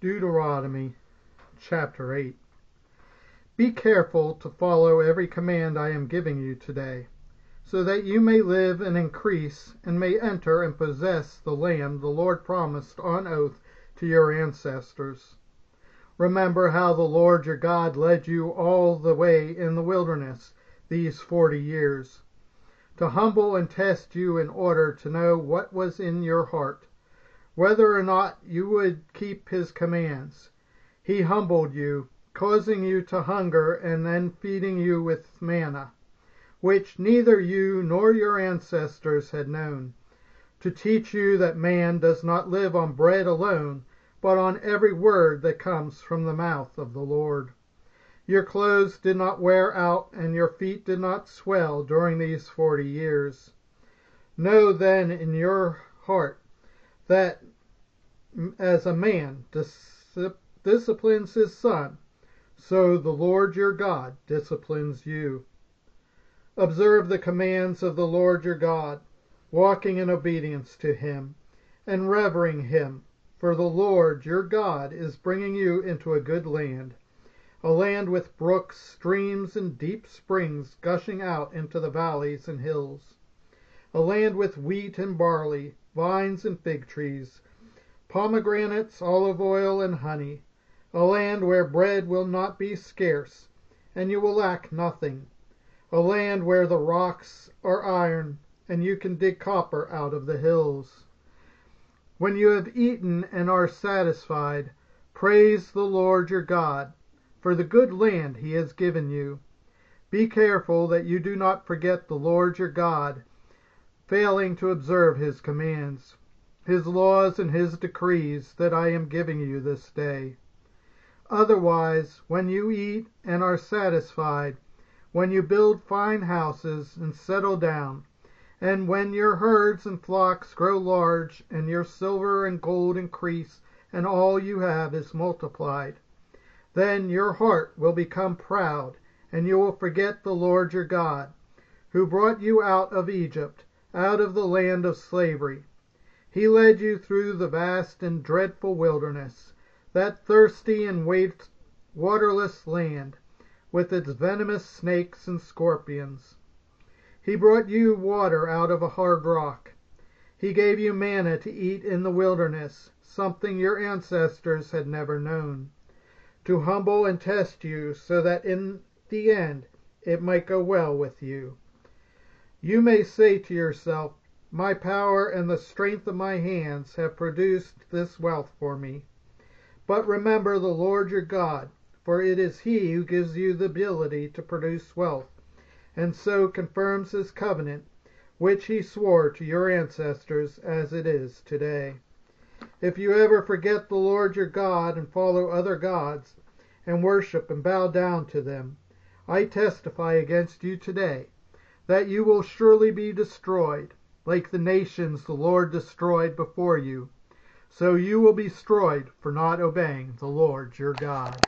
Deuteronomy Chapter 8. Be careful to follow every command I am giving you today, so that you may live and increase, and may enter and possess the land the Lord promised on oath to your ancestors. Remember how the Lord your God led you all the way in the wilderness these 40 years, to humble and test you in order to know what was in your heart, whether or not you would keep his commands. He humbled you, causing you to hunger, and then feeding you with manna, which neither you nor your ancestors had known, to teach you that man does not live on bread alone, but on every word that comes from the mouth of the Lord. Your clothes did not wear out, and your feet did not swell during these 40 years. Know then in your heart that as a man disciplines his son, so the Lord your God disciplines you. Observe the commands of the Lord your God, walking in obedience to him, and revering him, for the Lord your God is bringing you into a good land, a land with brooks, streams, and deep springs gushing out into the valleys and hills, a land with wheat and barley, vines and fig trees, pomegranates, olive oil, and honey, a land where bread will not be scarce, and you will lack nothing, a land where the rocks are iron, and you can dig copper out of the hills. When you have eaten and are satisfied, praise the Lord your God for the good land he has given you. Be careful that you do not forget the Lord your God, failing to observe his commands, his laws, and his decrees that I am giving you this day. Otherwise, when you eat and are satisfied, when you build fine houses and settle down, and when your herds and flocks grow large, and your silver and gold increase, and all you have is multiplied, then your heart will become proud, and you will forget the Lord your God, who brought you out of Egypt, out of the land of slavery. He led you through the vast and dreadful wilderness, that thirsty and waterless land, with its venomous snakes and scorpions. He brought you water out of a hard rock. He gave you manna to eat in the wilderness, something your ancestors had never known, to humble and test you, so that in the end it might go well with you. You may say to yourself, my power and the strength of my hands have produced this wealth for me. But remember the Lord your God, for it is he who gives you the ability to produce wealth, and so confirms his covenant, which he swore to your ancestors as it is today. If you ever forget the Lord your God and follow other gods, and worship and bow down to them, I testify against you today that you will surely be destroyed, like the nations the Lord destroyed before you. So you will be destroyed for not obeying the Lord your God.